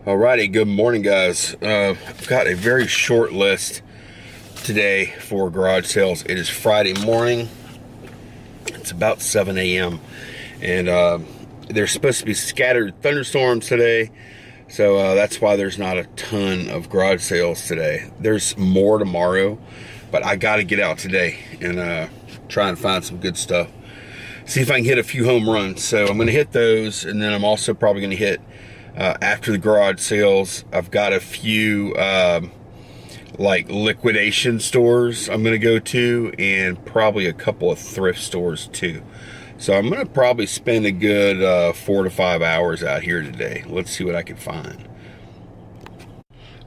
Alrighty, good morning, guys. I've got a very short list today for garage sales. It is Friday morning. It's about 7 a.m. and there's supposed to be scattered thunderstorms today, so that's why there's not a ton of garage sales today. There's more tomorrow, but I got to get out today and try and find some good stuff. See if I can hit a few home runs. So I'm going to hit those, and then I'm also probably going to hit after the garage sales. I've got a few like liquidation stores I'm going to go to, and probably a couple of thrift stores too. So I'm going to probably spend a good 4 to 5 hours out here today. Let's see what I can find.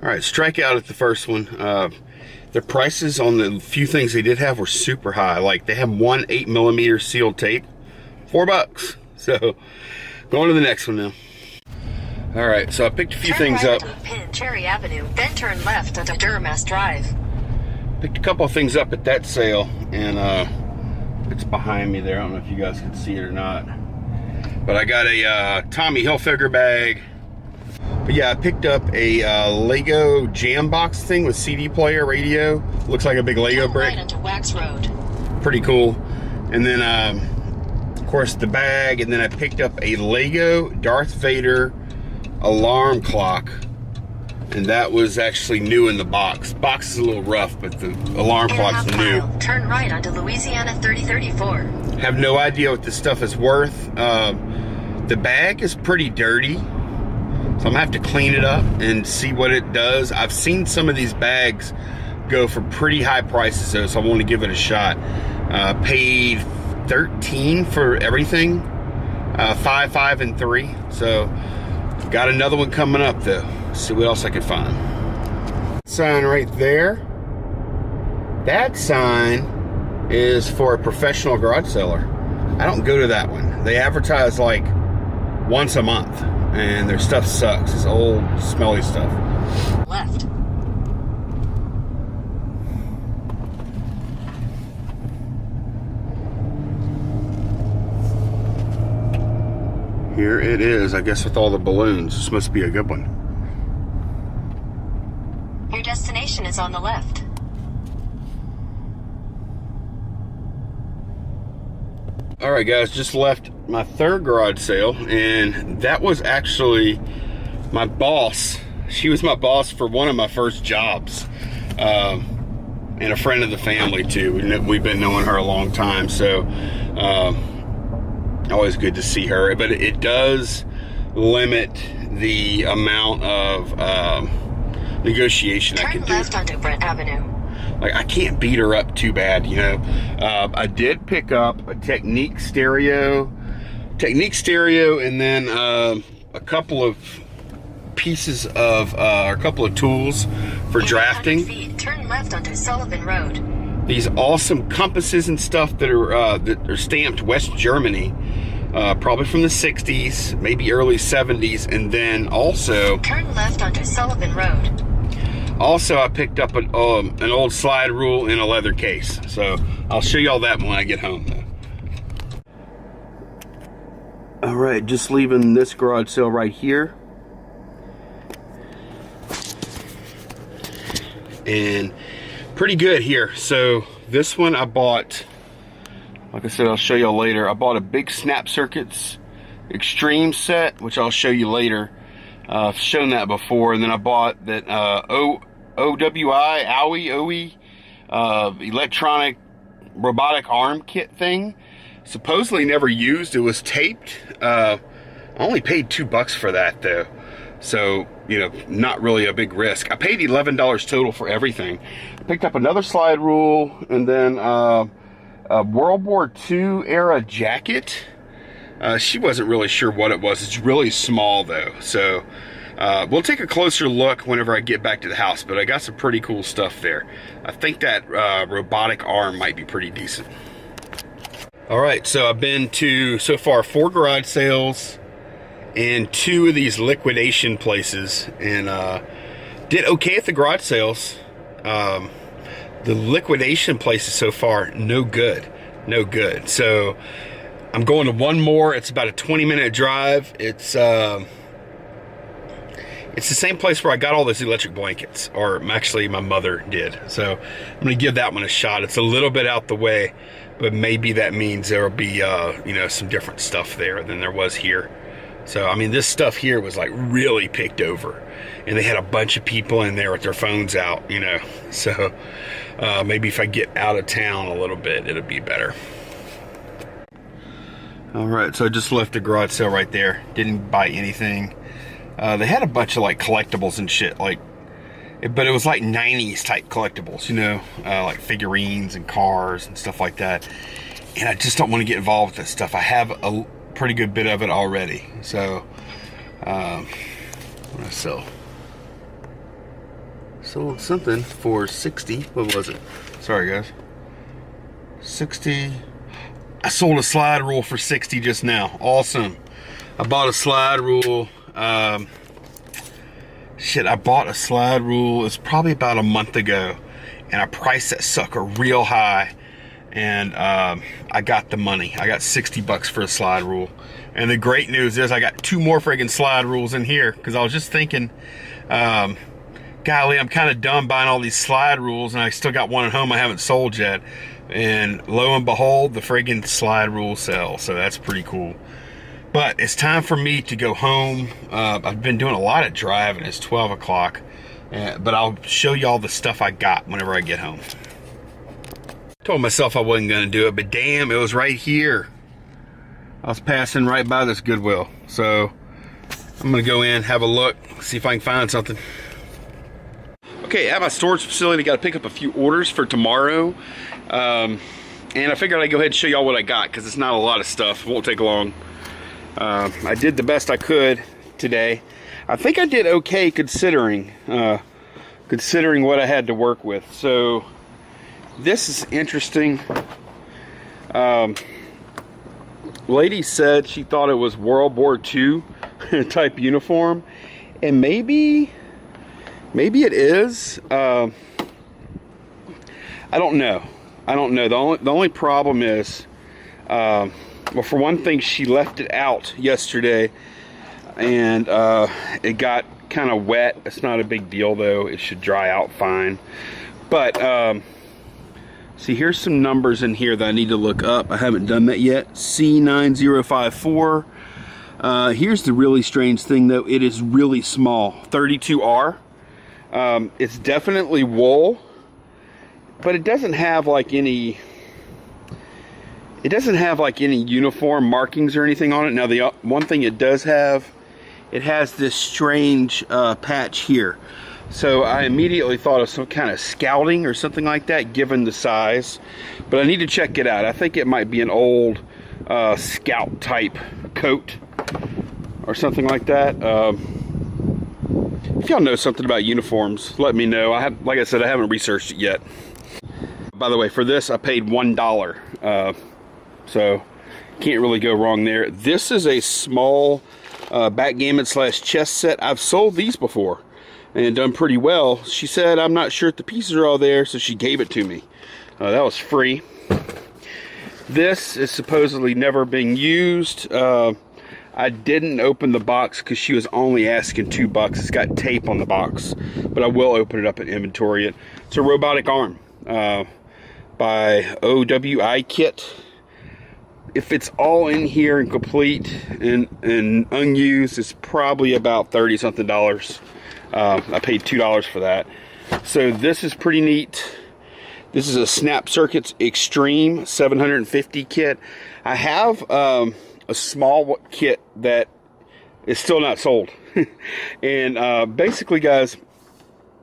All right, strike out at the first one. The prices on the few things they did have were super high. Like they have one 8mm sealed tape, $4. So going to the next one now. All right, so I picked a few things up. Turn right onto Penn Cherry Avenue, then turn left onto Durmas Drive. Picked a couple of things up at that sale, and it's behind me there. I don't know if you guys can see it or not, but I got a Tommy Hilfiger bag. But yeah, I picked up a Lego jam box thing with CD player, radio. Looks like a big Lego turn brick. Right onto Wax Road. Pretty cool. And then, of course, the bag. And then I picked up a Lego Darth Vader alarm clock, and that was actually new in the box. Box is a little rough, but the alarm clock's new. Turn right onto Louisiana 3034. Have no idea what this stuff is worth. The bag is pretty dirty, so I'm gonna have to clean it up and see what it does. I've seen some of these bags go for pretty high prices though, so I want to give it a shot. Paid $13 for everything, 5, 5, and 3. So got another one coming up though. See what else I can find. Sign right there. That sign is for a professional garage seller. I don't go to that one. They advertise like once a month, and their stuff sucks. It's old, smelly stuff. Left. Here it is, I guess, with all the balloons. This must be a good one. Your destination is on the left. All right, guys, just left my third garage sale, and that was actually my boss. She was my boss for one of my first jobs, and a friend of the family too. We've been knowing her a long time, so always good to see her. But it does limit the amount of negotiation I can do. Turn left onto Brent Avenue. Like, I can't beat her up too bad, you know. I did pick up a Technique stereo, and then a couple of pieces of, or a couple of tools for drafting. 800 feet, turn left onto Sullivan Road. These awesome compasses and stuff that are stamped West Germany, probably from the 60s, maybe early 70s, and then also turn left onto Sullivan Road. Also, I picked up an old slide rule in a leather case. So I'll show you all that when I get home. All right, just leaving this garage sale right here. And pretty good here. So this one I bought, like I said, I'll show y'all later. I bought a big Snap Circuits Extreme set, which I'll show you later. I've shown that before. And then I bought that OWI electronic robotic arm kit thing. Supposedly never used. It was taped. I only paid $2 for that though. So, you know, not really a big risk. I paid $11 total for everything. I picked up another slide rule, and then a World War II era jacket. She wasn't really sure what it was. It's really small though. So we'll take a closer look whenever I get back to the house, but I got some pretty cool stuff there. I think that robotic arm might be pretty decent. All right, so I've been to, so far, 4 garage sales and 2 of these liquidation places, and did okay at the garage sales. The liquidation places so far, no good. So I'm going to one more. It's about a 20-minute drive. It's It's the same place where I got all those electric blankets, or actually my mother did. So I'm gonna give that one a shot. It's a little bit out the way, but maybe that means there'll be you know, some different stuff there than there was here. So I mean, this stuff here was like really picked over, and they had a bunch of people in there with their phones out, you know. So maybe if I get out of town a little bit, it'll be better. All right, so I just left the garage sale right there. Didn't buy anything. They had a bunch of like collectibles and shit, like, but it was like 90s type collectibles, you know, like figurines and cars and stuff like that. And I just don't want to get involved with that stuff. I have a pretty good bit of it already. So, what did I sell? Sold something for 60. What was it? Sorry, guys. 60. I sold a slide rule for 60 just now. Awesome. I bought a slide rule. I bought a slide rule. It's probably about a month ago, and I priced that sucker real high, and I got the money. I got 60 bucks for a slide rule. And the great news is I got 2 more friggin' slide rules in here, because I was just thinking, golly, I'm kind of done buying all these slide rules, and I still got one at home I haven't sold yet. And lo and behold, the friggin' slide rule sells. So that's pretty cool. But it's time for me to go home. I've been doing a lot of driving. It's 12 o'clock. But I'll show you all the stuff I got whenever I get home. Told myself I wasn't going to do it, but damn, it was right here. I was passing right by this Goodwill. So I'm going to go in, have a look, see if I can find something. Okay, at my storage facility, got to pick up a few orders for tomorrow. And I figured I'd go ahead and show y'all what I got, because it's not a lot of stuff. It won't take long. I did the best I could today. I think I did okay considering what I had to work with. So this is interesting. Lady said she thought it was World War II type uniform, and maybe it is. I don't know. The only problem is, well, for one thing, she left it out yesterday, and it got kind of wet. It's not a big deal, though. It should dry out fine. But see, here's some numbers in here that I need to look up. I haven't done that yet. C9054. Here's the really strange thing, though. It is really small. 32R. It's definitely wool, but it doesn't have like any uniform markings or anything on it. Now, the one thing it does have, it has this strange patch here. So I immediately thought of some kind of scouting or something like that, given the size. But I need to check it out. I think it might be an old scout type coat or something like that. If y'all know something about uniforms, let me know. Like I said, I haven't researched it yet. By the way, for this, I paid $1. So can't really go wrong there. This is a small backgammon / chess set. I've sold these before and done pretty well. She said, I'm not sure if the pieces are all there, so she gave it to me. That was free. This is supposedly never being used. I didn't open the box because she was only asking $2. It's got tape on the box, but I will open it up and inventory it. It's a robotic arm by OWI Kit. If it's all in here and complete and unused, it's probably about $30 something. I paid $2 for that. So this is pretty neat. This is a Snap Circuits Extreme 750 kit. I have a small kit that is still not sold. And basically, guys,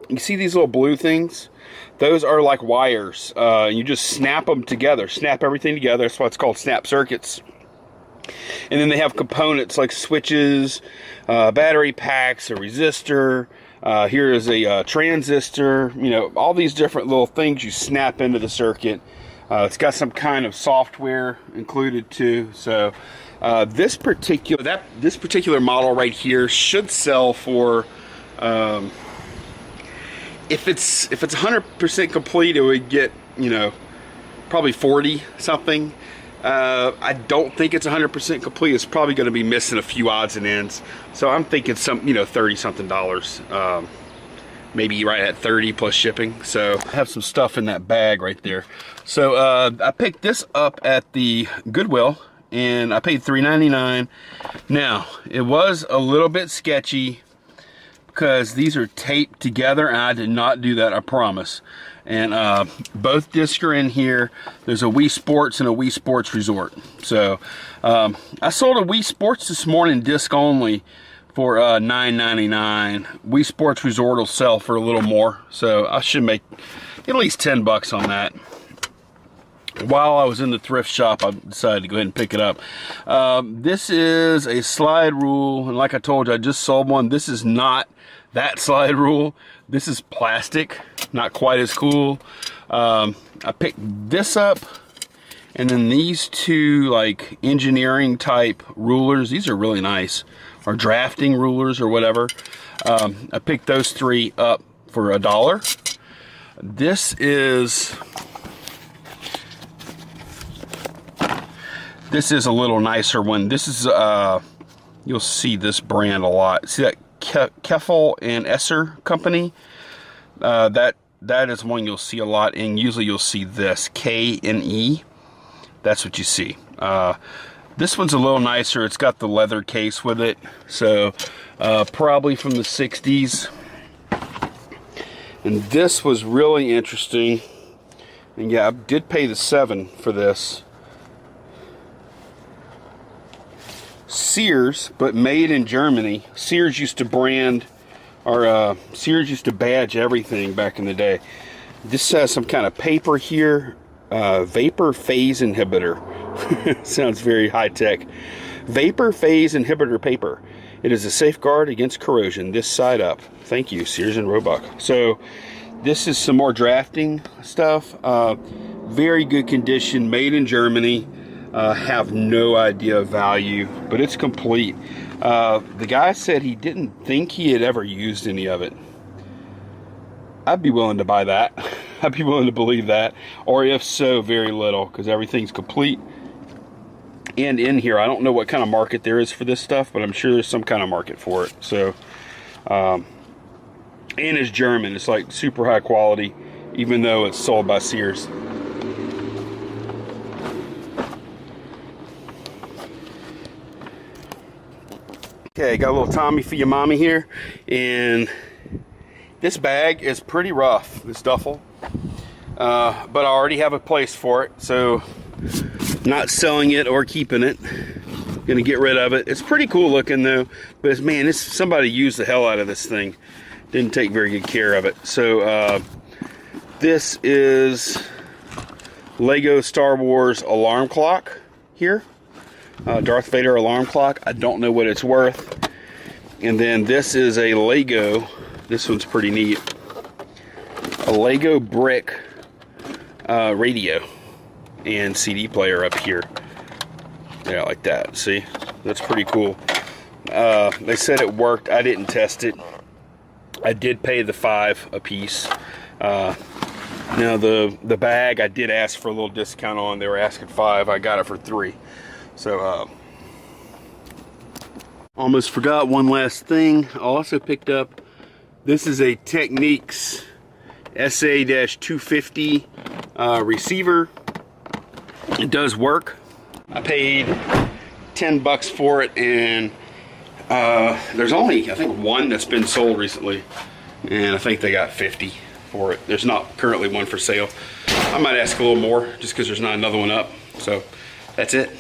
you see these little blue things? Those are like wires. You just snap them together, snap everything together. That's why it's called Snap Circuits. And then they have components like switches, battery packs, a resistor. Here is a transistor. You know, all these different little things you snap into the circuit. It's got some kind of software included too. So this particular model right here should sell for. If it's 100% complete, it would get, you know, probably 40 something. I don't think it's 100% complete. It's probably going to be missing a few odds and ends. So I'm thinking some, you know, $30 something. Maybe right at 30 plus shipping. So I have some stuff in that bag right there. So I picked this up at the Goodwill and I paid $3.99. Now, it was a little bit sketchy because these are taped together, and I did not do that, I promise. And both discs are in here. There's a Wii Sports and a Wii Sports Resort. So I sold a Wii Sports this morning, disc only, for $9.99. Wii Sports Resort will sell for a little more, so I should make at least 10 bucks on that. While I was in the thrift shop, I decided to go ahead and pick it up. This is a slide rule, and like I told you, I just sold one. This is not that slide rule. This is plastic, not quite as cool. I picked this up, and then these two like engineering type rulers. These are really nice, or drafting rulers or whatever. I picked those three up for $1. This is a little nicer one. This is you'll see this brand a lot. See that Keffel and Esser company? That is one you'll see a lot, and usually you'll see this K&E. That's what you see. This one's a little nicer. It's got the leather case with it, so probably from the 60s. And this was really interesting. And yeah, I did pay the $7 for this. Sears, but made in Germany. Sears used to brand, or Sears used to badge everything back in the day. This has some kind of paper here, vapor phase inhibitor. Sounds very high-tech. Vapor phase inhibitor paper. It is a safeguard against corrosion. This side up. Thank you, Sears and Roebuck. So this is some more drafting stuff. Very good condition, made in Germany. Have no idea of value, but it's complete. The guy said he didn't think he had ever used any of it. I'd be willing to buy that. I'd be willing to believe that, or if so, very little, because everything's complete. And in here, I don't know what kind of market there is for this stuff, but I'm sure there's some kind of market for it. So, and it's German. It's like super high quality, even though it's sold by Sears. Okay, got a little Tommy for your mommy here, and this bag is pretty rough, this duffel, but I already have a place for it, so not selling it or keeping it. Gonna get rid of it. It's pretty cool looking though, but man, somebody used the hell out of this thing. Didn't take very good care of it. So this is Lego Star Wars alarm clock here. Darth Vader alarm clock. I don't know what it's worth. And then this is a Lego, this one's pretty neat, a Lego brick radio and CD player up here. Yeah, like that. See, that's pretty cool. They said it worked. I didn't test it. I did pay the $5 a piece. Now the bag I did ask for a little discount on. They were asking $5. I got it for $3. So almost forgot one last thing. I also picked up, this is a Technics SA-250 receiver. It does work. I paid 10 bucks for it, and there's only, I think, one that's been sold recently, and I think they got 50 for it. There's not currently one for sale. I might ask a little more just because there's not another one up. So that's it.